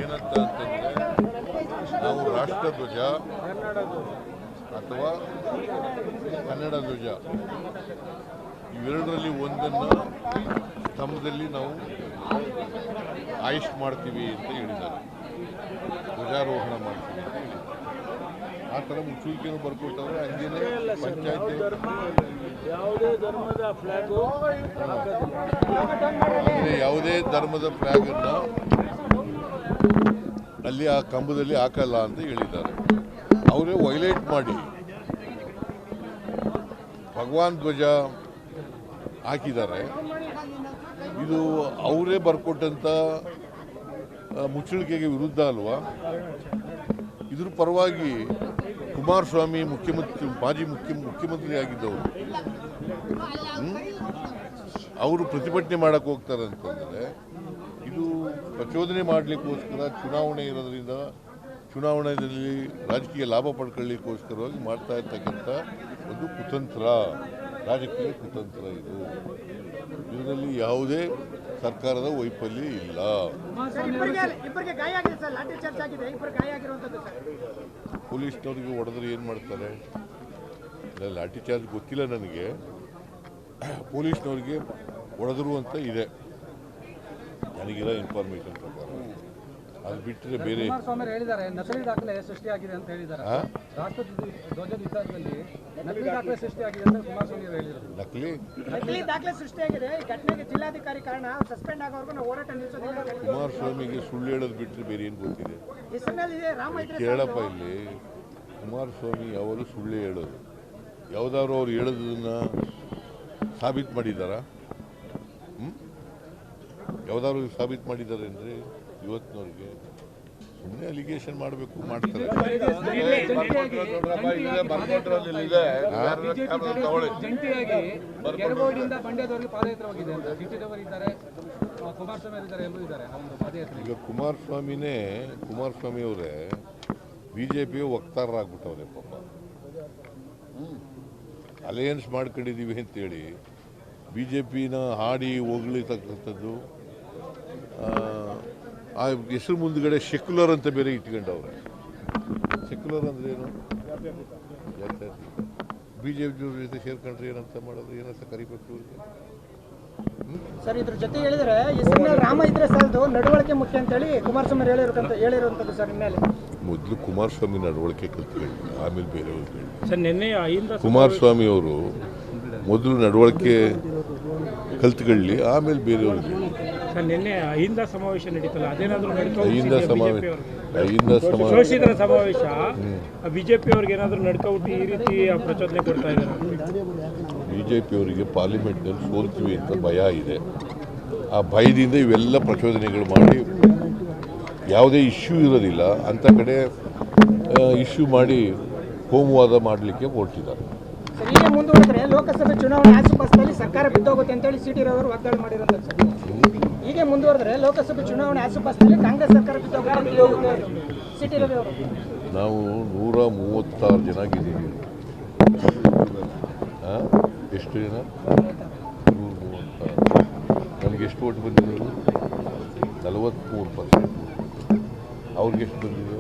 ಏನಂತ ಅಂತಂದ್ರೆ ನಾವು ರಾಷ್ಟ್ರಧ್ವಜ ಅಥವಾ ಕನ್ನಡ ಧ್ವಜ ಇವೆರಡರಲ್ಲಿ ಒಂದನ್ನು ಸ್ತಂಭದಲ್ಲಿ ನಾವು ಆಯಿಸ್ಟ್ ಮಾಡ್ತೀವಿ ಅಂತ ಹೇಳಿದ್ದಾರೆ, ಧ್ವಜಾರೋಹಣ ಮಾಡ್ತೀವಿ ಅಂತ ಹೇಳಿದ್ದಾರೆ. ಆ ಥರ ಮುಚ್ಚುವಿಕೆಯನ್ನು ಬರ್ಕೊಟ್ಟವ್ರೆ. ಹಂಗೇನೆ ಪಂಚಾಯತಿ ಯಾವುದೇ ಧರ್ಮದ ಫ್ಲಾಗನ್ನು ಅಲ್ಲಿ ಆ ಕಂಬದಲ್ಲಿ ಹಾಕಲ್ಲ ಅಂತ ಹೇಳಿದ್ದಾರೆ. ಅವರೇ ವೈಲೇಟ್ ಮಾಡಿ ಭಗವಾನ್ ಧ್ವಜ ಹಾಕಿದ್ದಾರೆ. ಇದು ಅವರೇ ಬರ್ಕೊಟ್ಟಂಥ ಮುಚ್ಚಳಿಕೆಗೆ ವಿರುದ್ಧ ಅಲ್ವಾ? ಇದ್ರ ಪರವಾಗಿ ಕುಮಾರಸ್ವಾಮಿ ಮಾಜಿ ಮುಖ್ಯಮಂತ್ರಿ ಆಗಿದ್ದವರು ಅವರು ಪ್ರತಿಭಟನೆ ಮಾಡಕ್ಕೆ ಹೋಗ್ತಾರೆ ಅಂತಂದರೆ ಇದು ಪ್ರಚೋದನೆ ಮಾಡಲಿಕ್ಕೋಸ್ಕರ ಚುನಾವಣೆ ಇರೋದ್ರಿಂದ ಚುನಾವಣೆಯಲ್ಲಿ ರಾಜಕೀಯ ಲಾಭ ಪಡ್ಕೊಳ್ಳಿಕ್ಕೋಸ್ಕರವಾಗಿ ಮಾಡ್ತಾ ಇರ್ತಕ್ಕಂಥ ಒಂದು ಕುತಂತ್ರ, ರಾಜಕೀಯ ಕುತಂತ್ರ ಇದು. ಇದರಲ್ಲಿ ಯಾವುದೇ ಸರ್ಕಾರದ ವೈಫಲ್ಯ ಇಲ್ಲ. ಪೊಲೀಸ್ನವ್ರಿಗೆ ಹೊಡೆದ್ರೆ ಏನು ಮಾಡ್ತಾರೆ? ಲಾಠಿ ಚಾರ್ಜ್ ಗೊತ್ತಿಲ್ಲ ನನಗೆ. ಪೊಲೀಸ್ನವ್ರಿಗೆ ಹೊಡೆದ್ರು ಅಂತ ಇದೆ ನನಗಿರೋ ಇನ್ಫಾರ್ಮೇಶನ್ ಪ್ರಕಾರ. ಅದು ಬಿಟ್ಟರೆ ಬೇರೆ ಹೇಳಿದ್ದಾರೆ ನಕಲಿ ದಾಖಲೆ ಸೃಷ್ಟಿಯಾಗಿದೆ ಅಂತ ಹೇಳಿದ್ದಾರೆ. ರಾಷ್ಟ್ರ ಧ್ವಜದ ವಿಚಾರದಲ್ಲಿ ನಕಲಿ ದಾಖಲೆ ಸೃಷ್ಟಿಯಾಗಿದೆ ಅಂತ ಕುಮಾರಸ್ವಾಮಿ ಅವರು ಹೇಳಿದರು. ನಕಲಿ ದಾಖಲೆ ಸೃಷ್ಟಿಯಾಗಿದೆ. ಈ ಘಟನೆಗೆ ಜಿಲ್ಲಾಧಿಕಾರಿ ಕಾರಣ ಸಸ್ಪೆಂಡ್ ಆಗೋವರೆಗೂ ನಾವು ಹೋರಾಟ ನಿಲ್ಲಿಸೋದಿಲ್ಲ. ಕುಮಾರಸ್ವಾಮಿಗೆ ಸುಳ್ಳು ಹೇಳೋದು ಬಿಟ್ಟರೆ ಬೇರೆ ಏನು ಗೊತ್ತಿದೆ? ಕೇಳಪ್ಪ, ಇಲ್ಲಿ ಕುಮಾರಸ್ವಾಮಿ ಯಾವಾಗಲೂ ಸುಳ್ಳು ಹೇಳೋದು. ಯಾವುದಾದ್ರು ಅವ್ರು ಹೇಳೋದನ್ನ ಸಾಬೀತು ಮಾಡಿದ್ದಾರಾ? ಯಾವುದಾದ್ರು ಸಾಬೀತು ಮಾಡಿದ್ದಾರೆ ಅಂದರೆ ಇವತ್ತಿನವ್ರಿಗೆ ಸುಮ್ಮನೆ ಅಲಿಗೇಷನ್ ಮಾಡಬೇಕು, ಮಾಡ್ತಾರೆ. ಈಗ ಕುಮಾರಸ್ವಾಮಿ ಅವರೇ ಬಿಜೆಪಿಯ ವಕ್ತಾರರಾಗ್ಬಿಟ್ಟವ್ರೆ ಪಾಪ. ಅಲಯನ್ಸ್ ಮಾಡ್ಕೊಂಡಿದ್ದೀವಿ ಅಂತೇಳಿ ಬಿಜೆಪಿನ ಹಾಡಿ ಹೊಗಳಿತಕ್ಕಂಥದ್ದು. ಆ ಹೆಸರು ಮುಂದ್ಗಡೆ ಸೆಕ್ಯುಲರ್ ಅಂತ ಬೇರೆ ಇಟ್ಕೊಂಡವ್ರೆ. ಸೆಕ್ಯುಲರ್ ಅಂದ್ರೆ ಏನು? ಬಿಜೆಪಿ ಜೊತೆ ಸೇರ್ಕೊಂಡ್ರೆ ಏನಂತ ಮಾಡೋದು, ಏನಂತ ಕರಿಬೇಕು ಸರ್? ಇದ್ರ ಜೊತೆ ಹೇಳಿದ್ರೆ ರಾಮ ಇದ್ರೆ ಸಾಲದು, ನಡವಳಿಕೆ ಮುಖ್ಯ ಅಂತೇಳಿ ಕುಮಾರಸ್ವಾಮಿ ಹೇಳಿರುವಂಥದ್ದು ಸರ್. ಇನ್ಮೇಲೆ ಮೊದಲು ಕುಮಾರಸ್ವಾಮಿ ನಡವಳಿಕೆ ಕಲ್ತ್ಕೊಳ್ಳಿ, ಆಮೇಲೆ ಬೇರೆಯವ್ರು. ಕುಮಾರಸ್ವಾಮಿ ಅವರು ಮೊದಲು ನಡವಳಿಕೆ ಕಲ್ತ್ಕೊಳ್ಳಿ, ಆಮೇಲೆ ಬೇರೆಯವ್ರಿಗೆ. ನಿನ್ನೆ ಅಹಿಂದ ಸಮಾವೇಶ ನಡೀತಲ್ಲ, ಅದೇನಾದ್ರೂ ಶೋಷಿತರ ಸಮಾವೇಶ ಬಿಜೆಪಿ ಅವ್ರಿಗೆ ಏನಾದ್ರು ನಡ್ಕೊಬಿಟ್ಟು ಈ ರೀತಿ ಪ್ರಚೋದನೆ ಕೊಡ್ತಾ ಇದ್ದಾರೆ. ಬಿಜೆಪಿ ಅವರಿಗೆ ಪಾರ್ಲಿಮೆಂಟ್ನಲ್ಲಿ ಸೋಲ್ತೀವಿ ಅಂತ ಭಯ ಇದೆ. ಆ ಭಯದಿಂದ ಇವೆಲ್ಲ ಪ್ರಚೋದನೆಗಳು ಮಾಡಿ ಯಾವುದೇ ಇಶ್ಯೂ ಇರೋದಿಲ್ಲ ಅಂಥ ಕಡೆ ಇಶ್ಯೂ ಮಾಡಿ ಕೋಮುವಾದ ಮಾಡಲಿಕ್ಕೆ ಹೊರಟಿದ್ದಾರೆ. ಹೀಗೆ ಮುಂದುವರೆದ್ರೆ ಲೋಕಸಭೆ ಚುನಾವಣೆ ಆಸುಪಾಸದಲ್ಲಿ ಸರ್ಕಾರ ಬಿದ್ದೋಗುತ್ತೆ ಅಂತೇಳಿ ಸಿಟಿ ರವರು ವಾಗ್ದಾಳಿ ಮಾಡಿರೋದು. ಹೀಗೆ ಮುಂದುವರೆದ್ರೆ ಲೋಕಸಭೆ ಚುನಾವಣೆ ಆಸುಪಾಸದಲ್ಲಿ ಕಾಂಗ್ರೆಸ್ ಸರ್ಕಾರ ಬಿದ್ದೋಗುತ್ತೆ ಸಿಟಿ ರವಿ ಅವರು. ನಾವು 136 ಜನ ಆಗಿದ್ದೀವಿ. ಎಷ್ಟು ಜನ? 136. ನಮ್ಗೆ ಎಷ್ಟು ಓಟ್ ಬಂದಿದೆ? 43%. ಅವ್ರಿಗೆ ಎಷ್ಟು ಬಂದಿದೆ?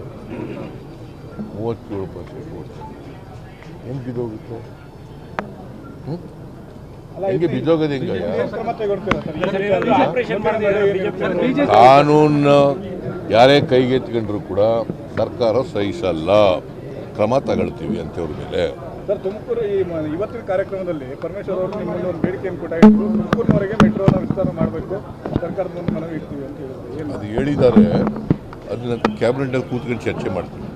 37% ಓಟ್. ಹೆಂಗೆ ಬಿದ್ದೋಗುತ್ತೆ? ಹೆಂಗೆ ಬಿದ್ದೋಗೋದು? ಹೆಂಗ ಕಾನೂನು ಯಾರೇ ಕೈಗೆತ್ಕೊಂಡ್ರು ಕೂಡ ಸರ್ಕಾರ ಸಹಿಸಲ್ಲ, ಕ್ರಮ ತಗೊಳ್ತೀವಿ ಅಂತವ್ರ ಮೇಲೆ. ಸರ್, ತುಮಕೂರು ಇವತ್ತಿನ ಕಾರ್ಯಕ್ರಮದಲ್ಲಿ ಪರಮೇಶ್ವರ್ ಅವರು ನಿಮ್ಮಲ್ಲಿ ಒಂದು ಬೇಡಿಕೆಯನ್ನು ಕೊಟ್ಟಾಗಿತ್ತು, ತುಮಕೂರಿನವರೆಗೆ ಮೆಟ್ರೋನ ವಿಸ್ತಾರ ಮಾಡಬೇಕು, ಸರ್ಕಾರದ ಮುಂದೆ ಮನವಿ ಇಡ್ತೀವಿ ಅಂತ ಹೇಳಿದ್ರು. ಅದು ಹೇಳಿದ್ದಾರೆ. ಅದನ್ನ ಕ್ಯಾಬಿನೆಟಲ್ಲಿ ಕೂತ್ಕೊಂಡು ಚರ್ಚೆ ಮಾಡ್ತೀವಿ.